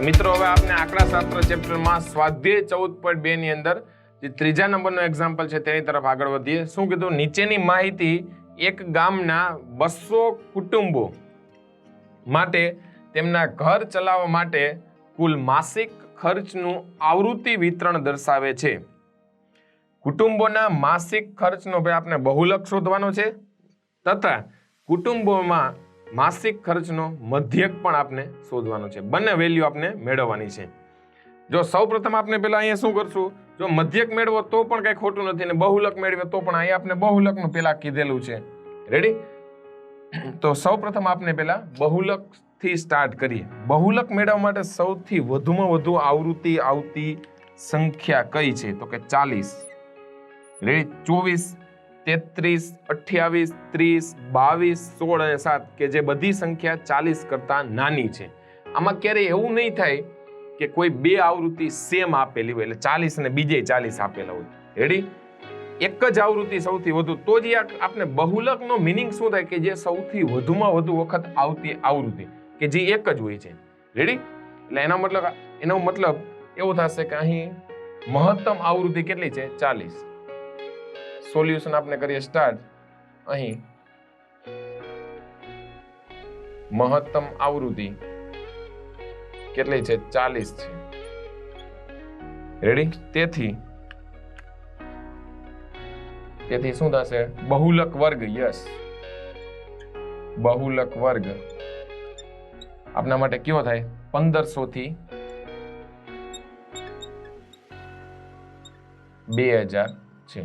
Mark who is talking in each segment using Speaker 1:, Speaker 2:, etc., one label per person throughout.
Speaker 1: મિત્રો હવે આપણે આંકડાશાસ્ત્ર ચેપ્ટરમાં સ્વાધ્યાય 14.2 ની અંદર જે ત્રીજા નંબરનો એક્ઝામ્પલ છે તેની તરફ આગળ વધીએ. શું કીધું? નીચેની માહિતી એક ગામના 200 કુટુંબો માટે તેમના ઘર ચલાવવા માટે કુલ માસિક ખર્ચનું આવૃત્તિ વિતરણ દર્શાવે છે. કુટુંબોના માસિક ખર્ચનો ભાઈ આપણે બહુલક શોધવાનો છે તથા કુટુંબોમાં માસિક ખર્ચનો મધ્યક પણ આપણે શોધવાનો છે. બંને વેલ્યુ આપણે મેળવવાની છે. જો સૌપ્રથમ આપણે પહેલા અહીંયા શું કરશું? જો મધ્યક મેળવો તો પણ કઈ ખોટું નથી ને બહુલક મેળવે તો પણ અહીંયા આપણે બહુલકનું પહેલા કીધેલું છે. રેડી? તો સૌપ્રથમ આપણે પહેલા બહુલક થી સ્ટાર્ટ કરીએ. બહુલક મેળવવા માટે સૌથી વધુમાં વધુ આવૃત્તિ આવતી સંખ્યા કઈ છે? તો કે 40. રેડી? 24, 33, 28, 30, 22, 16 અને 7 કે જે બધી સંખ્યા 40 કરતા નાની છે. આમાં ક્યારેય એવું નહીં થાય કે કોઈ બે આવૃત્તિ સેમ આપેલી હોય એટલે 40 અને બીજે 40 આપેલા હોય. રેડી? એક જ આવૃત્તિ સૌથી વધુ, તો જ આપણે બહુલકનો મિનિંગ શું થાય કે જે સૌથી વધુમાં વધુ વખત આવતી આવૃત્તિ કે જે એક જ હોય છે. રેડી? એટલે એનો મતલબ એવો થશે કે અહીં મહત્તમ આવૃત્તિ કેટલી છે? 40. સોલ્યુશન આપણે કરીએ સ્ટાર્ટ. અહીં મહત્તમ આવૃત્તિ કેટલી છે? 40 છે. રેડી? તેથી શું થશે? બહુલક વર્ગ. યસ, બહુલક વર્ગ આપના માટે કેવો થાય? 1500 થી 2000 છે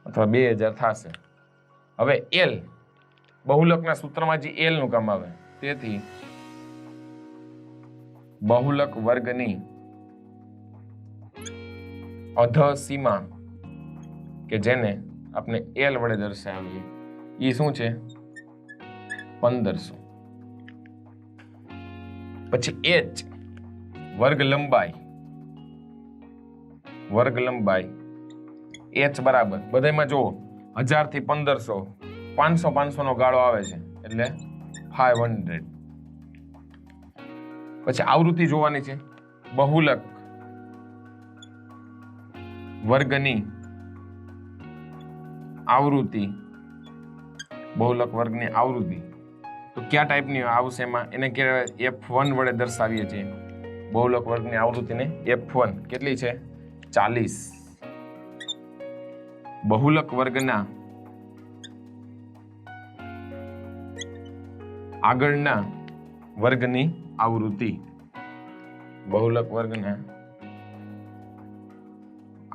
Speaker 1: અથવા 2000 થશે. હવે એલ બહુલકના સૂત્રમાં જે એલ નું કામ આવે, તેથી બહુલક વર્ગની અધ સીમા કે જેને આપણે એલ વડે દર્શાવીએ એ શું છે? 1500. પછી એચ વર્ગ લંબાઈ એચ બરાબર બધામાં જુઓ 1000 થી 1500 500 નો ગાળો આવે છે એટલે 500. પછી આવૃત્તિ જોવાની છે. બહુલક વર્ગની આવૃત્તિ તો કયા ટાઈપની આવશે? એમાં એને કહેવાય F1 વડે દર્શાવીએ છીએ. બહુલક વર્ગની આવૃત્તિને F1 કેટલી છે? 40. બહુલક વર્ગના આગળના વર્ગની આવૃત્તિ, બહુલક વર્ગના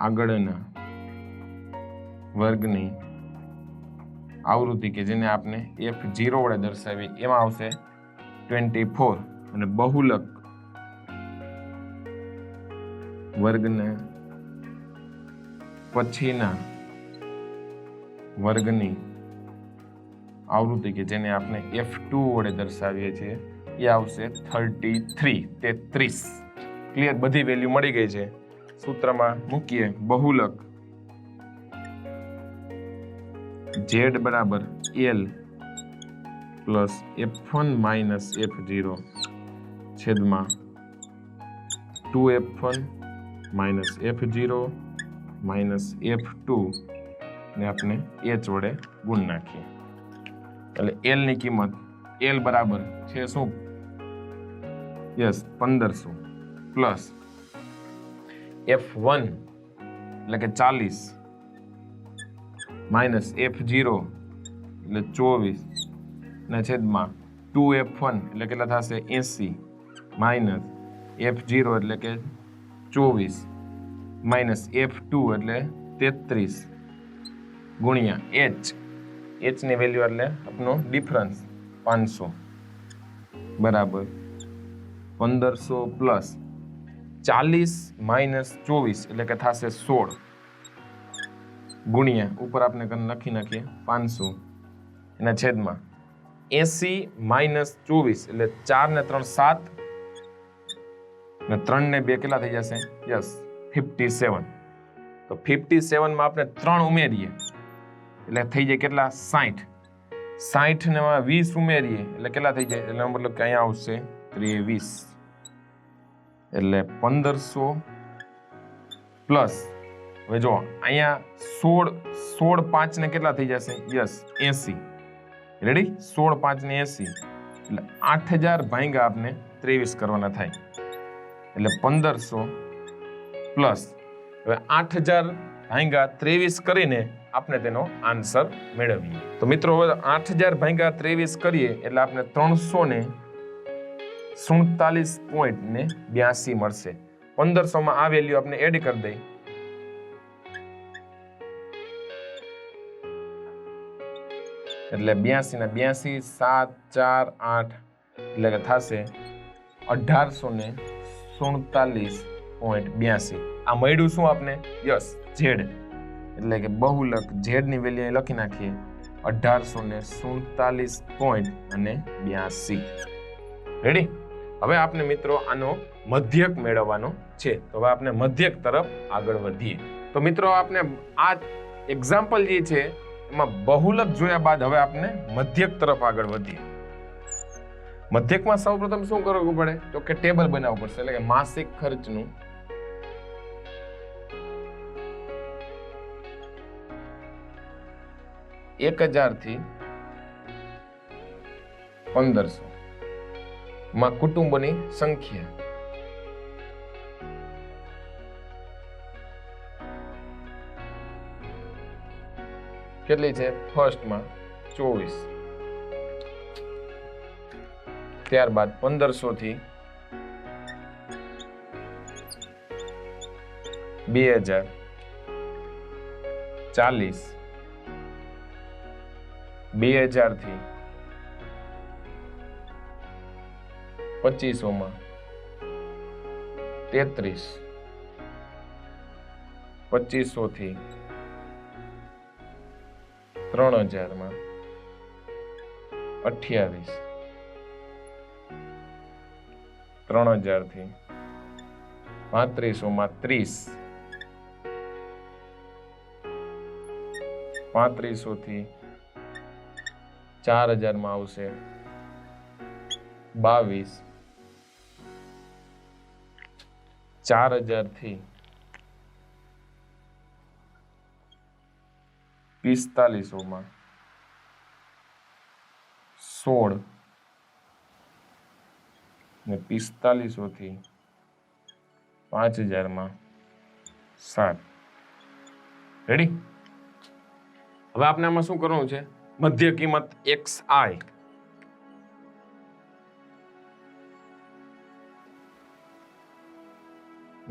Speaker 1: આગળના વર્ગની આવૃત્તિ કે જેને આપણે F0 વડે દર્શાવીએ એમાં આવશે 24. અને બહુલક વર્ગના પછીના વર્ગની આવૃત્તિ કે જેને આપણે F2 વડે દર્શાવીએ છીએ એ આવશે 33. ક્લિયર? બધી વેલ્યુ મળી ગઈ છે. સૂત્રમાં મૂકીએ. બહુલક Z બરાબર L plus F1 minus F0 છેદમાં 2F1 minus F0 minus F2 ને આપણે H વડે ગુણ નાખીએ એટલે L ની કિંમત L બરાબર છે શું? યસ, 1500 પ્લસ F1 એટલે કે 40 માઇનસ F0 એટલે 24 ના છેદમાં 2F1 એટલે કેટલા થશે? 80 માઇનસ F0 એટલે કે 24 માઇનસ F2 એટલે 33 ગુણ્યા H ની વેલ્યુ એટલે આપનો ડિફરન્સ 500 બરાબર 1500 પ્લસ 40 માઇનસ 24 એટલે કે થશે 16 ગુણ્યા ઉપર આપણે લખી નાખીએ 500 એના છેદમાં 80 માઇનસ 24 એટલે 4 ને 3 7 ને 3 ને 2 કેટલા થઈ જશે? યસ, 57. તો 57 માં આપણે 3 ઉમેરીએ એટલે થઈ જાય કેટલા? 60. 60 ને 20 ઉમેરીએ એટલે કેટલા થઈ જાય? એટલે મતલબ કે અહીંયા આવશે 23. એટલે 1500 પ્લસ હવે જો અહીંયા 16 5 ને કેટલા થઈ જશે? યસ 80. રેડી? 16 5 ને 80 એટલે 8000 ભાગ્યા આપને 23 કરવાના થાય એટલે 1500 પ્લસ હવે 8000 ભાગ્યા 23 કરીને આપણે તેનો આન્સર મેળવીએ. તો મિત્રો હવે 8000 ભાગ્યા 23 કરીએ એટલે આપણે 347.82 મળશે. 1500 માં આ વેલ્યુ આપણે એડ કરી દઈએ એટલે 82 ને 82 7 4 8 એટલે કે થશે 1847.82. આ મળ્યું શું આપને? યસ ઝેડ, એટલે કે બહુલક ઝેડ ની વેલ્યુ અહીં લખી નાખીએ 1847.82. રેડી? હવે આપણે મિત્રો આનો મધ્યક મેળવવાનો છે, તો હવે આપણે મધ્યક તરફ આગળ વધીએ. તો મિત્રો આપણે આ એક્ઝામ્પલ જે છે એમાં બહુલક જોયા બાદ હવે આપણે મધ્યક તરફ આગળ વધીએ. મધ્યકમાં સૌપ્રથમ શું કરવું પડે? તો કે ટેબલ બનાવવું પડશે, એટલે કે માસિક ખર્ચનું $1000 થી 1500 માં કુટુંબોની સંખ્યા કેટલી છે? ફર્સ્ટમાં 24, ત્યારબાદ 1500 થી 2000, 40, 2000 થી 2500 માં 33, 2500 થી 3000 માં 28, 3000 થી 3500 માં 30, 3500 થી 4000 માં આવશે 22, 4000 થી 4500 માં 16 ને 4500 થી 5000 માં 7. રેડી? હવે આપણે આમાં શું કરવાનું છે? મધ્ય કિંમત XI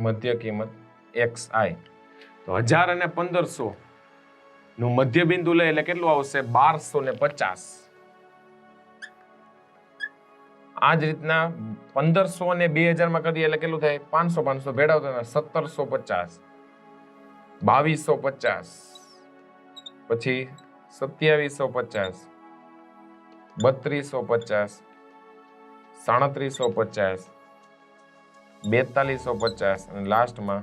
Speaker 1: મધ્ય કિંમત XI તો 1000 અને 1500 નું મધ્ય બિંદુ લે એટલે કેટલું આવશે? 1250. આ જ રીતના 1500 અને 2000 માં કરીએ એટલે કેટલું થાય? 500 500 ભેળા થાય 1750, 2250, પછી 2750, 3250, 3750, 4250 અને લાસ્ટમાં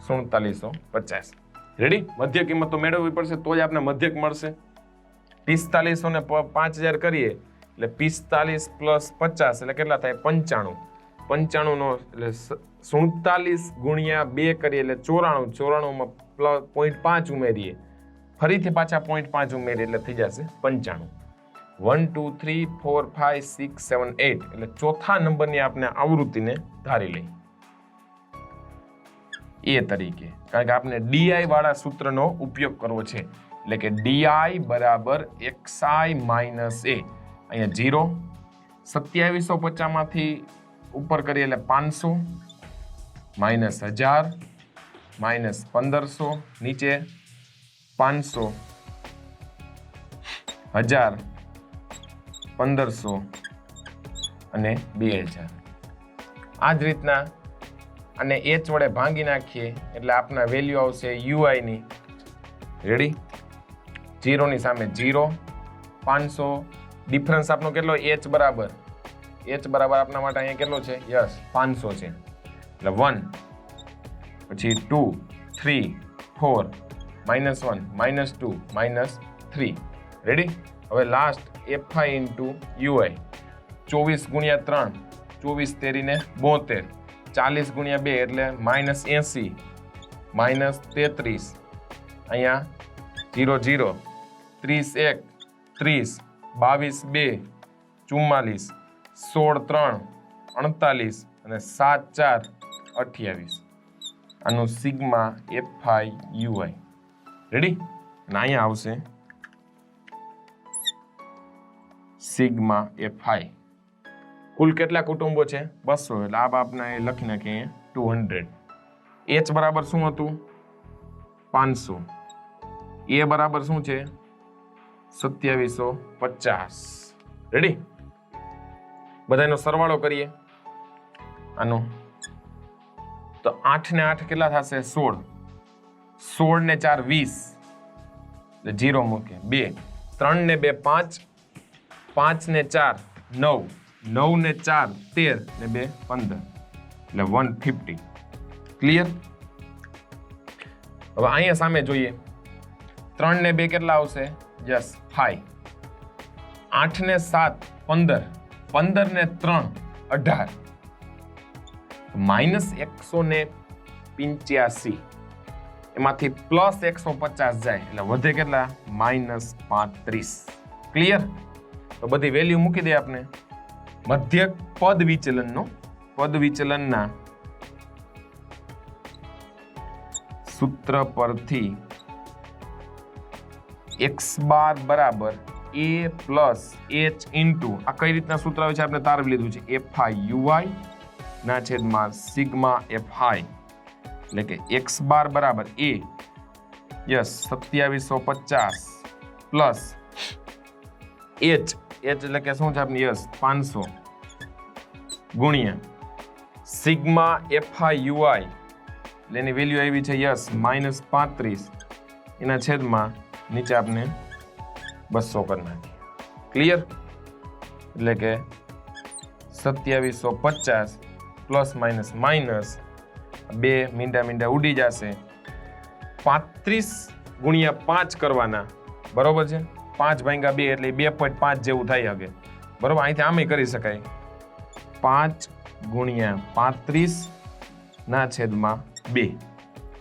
Speaker 1: 4750. રેડી? મધ્ય કિંમત તો મેળવવી પડશે તો જ આપણે મધ્યક મળશે. 4500 ને 5000 કરીએ એટલે 45 પ્લસ 50 એટલે કેટલા થાય? 95. 95 નો એટલે 47 ગુણ્યા 2 કરીએ એટલે 94. 94 માં પ્લસ 0.5 ઉમેરીએ, ફરીથી પાછા 0.5 ઉમેરીએ એટલે થઈ જશે 95. 1 2 3 4 5 6 7 8 એટલે ચોથા નંબરની આપણે આવૃત્તિને ધારી લઈ એ તરીકે, કારણ કે આપણે ડીઆઈ વાળા સૂત્રનો ઉપયોગ કરવો છે, એટલે કે ડીઆઈ બરાબર XI માઇનસ એ. અહીંયા 0, 2750 માંથી ઉપર કરીએ એટલે 500, માઇનસ 1000, માઇનસ 1500, નીચે 500, 1000, 1500 અને 2000. આ જ રીતના અને h વડે ભાંગી નાખીએ એટલે આપના વેલ્યુ આવશે UI ની. રેડી? 0 ની સામે 0, 500, ડિફરન્સ આપનો કેટલો? h બરાબર આપના માટે અહીંયા કેટલો છે? યસ 500 છે એટલે 1, પછી 2, 3, 4, -1, -2, -3. રેડી? હવે લાસ્ટ FI ઇન્ટુ UI 24 ગુણ્યા 3 24 તેરી ને 72, 40 ગુણ્યા 2 એટલે -80, -33, અહીંયા 0 0, 30 1 30, 22 2 44, 16 3 48 અને 7 4 28. આનું સિગ્મા FI UI. રેડી? અને અહીંયા આવશે સિગ્મા FI. કુલ કેટલા કુટુંબો છે? 200. એટલે આ બાપના એ લખી નાખીએ 200. H બરાબર શું હતું? 500. A બરાબર શું છે? 2750. રેડી? બધાનો સરવાળો કરીએ આનો. તો 8 ને 8 કેટલા થશે? 16. 16 ને 4 20 એટલે 0 મૂકે. 2 3 ને 2 5, 5 ને 4 9, 9 ને 4 13 ને 2 15 એટલે 150. ક્લિયર? હવે અહીંયા સામે જોઈએ. 3 ને 2 કેટલા આવશે? યસ 5. 8 ને 7 15, 15 ને 3 18 -185. એમાંથી +150 જાય એટલે વધે કેટલા? -35. ક્લિયર? તો બધી વેલ્યુ મૂકી દે આપણે. મધ્યક પદ વિચલનના સૂત્ર પરથી x બાર બરાબર a પ્લસ h ઇન્ટુ આ કઈ રીતના સૂત્ર આવે છે આપણે તારવી લીધું છે FI UI ના છેદમાં સિગ્મા FI. એટલે કે x બાર બરાબર a યસ 2750 પ્લસ h એટલે કે શું છે આપણે? યસ 500 ગુણ્યા સિગ્મા FI UI એટલે એની વેલ્યુ આવી છે યસ -35 એના છેદમાં નીચે આપણે 200 કરી નાખીએ. ક્લિયર? એટલે કે 2750 પ્લસ માઇનસ માઇનસ 2 મીંડા ઉડી જશે. 35 ગુણ્યા 5 કરવાના. બરોબર છે? 5 ભાગ્યા 2 એટલે 2.5 જેવું થાય હગે. બરોબર? અહીંથી આમે કરી શકાય. 5 ગુણ્યા 35 ના છેદમાં 2.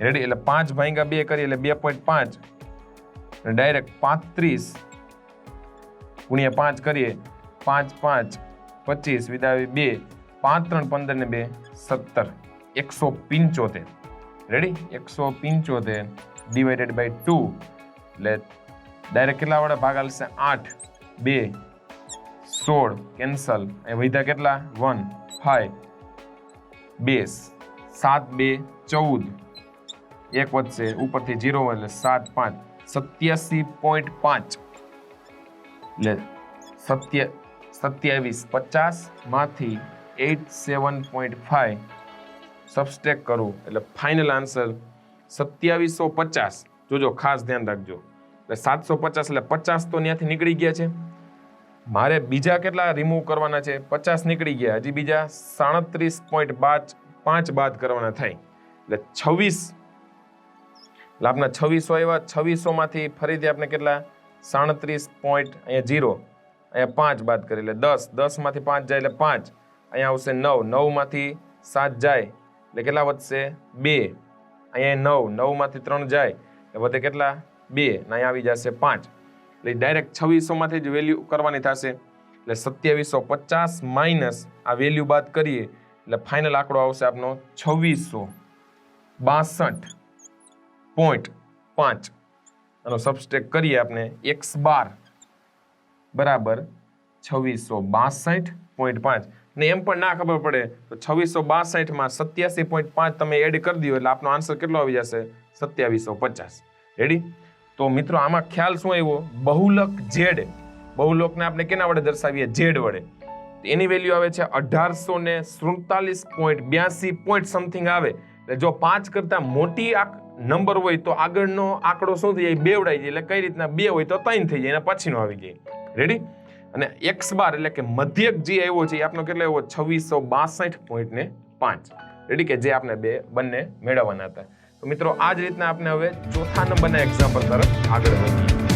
Speaker 1: રેડી? એટલે 5 ભાગ્યા 2 કરીએ એટલે 2.5 ડાયરેક્ટ 35 ગુણ્યા 5 કરીએ 5 5 25 વિદાવી 2 5 3 15 ને 2 17 175. રેડી? 175 ડિવાઇડેડ બાય 2 એટલે ડાયરેક્ટ કેટલા વડે ભાગાલશે? 8 2 16 કેન્સલ. એ વધ્યા કેટલા? 1 5 2 7 2 14 એક વધશે ઉપરથી 0 એટલે 7 5 87.5 એટલે 2750 માંથી 87.5 સબસ્ટ્રેક્ટ કરું એટલે ફાઇનલ આન્સર 2750. જોજો ખાસ ધ્યાન રાખજો. એટલે 750 એટલે 50 તો ત્યાંથી નીકળી ગયા છે. મારે બીજા કેટલા રિમૂવ કરવાના છે? 50 નીકળી ગયા. હજી બીજા 37.5 બાદ કરવાના થાય એટલે 26. એટલે આપણા 2600 આવ્યા. 2600 માંથી ફરીથી આપણે કેટલા? 37 પોઈન્ટ અહીંયા 0 અહીંયા 5 બાદ કરી એટલે 10. 10 માંથી 5 જાય એટલે 5. અહીંયા આવશે 9. 9 માંથી 7 જાય એટલે કેટલા વધશે? 2. અહીંયા 9. 9 માંથી 3 જાય એટલે વધે કેટલા? 2. અહીંયા આવી જશે 5. એટલે ડાયરેક્ટ 2600 માંથી જ વેલ્યુ કરવાની થશે. એટલે 2750 માઇનસ આ વેલ્યુ બાદ કરીએ એટલે ફાઇનલ આંકડો આવશે આપનો 2662.5. આનો સબસ્ટ્રેક્ટ કરીએ આપણે. x બાર બરાબર 2662.5 ને એમ પણ ના ખબર પડે તો 2662 માં 87.5 તમે એડ કરી દો એટલે આપનો આન્સર કેટલો આવી જશે? 2750. રેડી? તો મિત્રો આમાં ખ્યાલ શું આવ્યો? બહુલક z. બહુલકને આપણે કેના વડે દર્શાવીએ? z વડે. એની વેલ્યુ આવે છે 1847.82 પોઈન્ટ સમથિંગ આવે. એટલે જો 5 કરતા મોટી નંબર હોય તો આગળનો આંકડો શું થઈ જાય? બેવડાઈ જાય. એટલે કઈ રીતના 2 હોય તો 3 થઈ જાય, એના પછીનો આવી જાય. રેડી? અને x બાર એટલે કે મધ્યક જે આવ્યો છે એ આપનો કેટલો આવ્યો? 2662.5. રેડી? કે જે આપણે બંને મેળવવાના હતા. તો મિત્રો આ જ રીતના આપણે હવે ચોથા નંબરના એક્ઝામ્પલ તરફ આગળ વધીએ.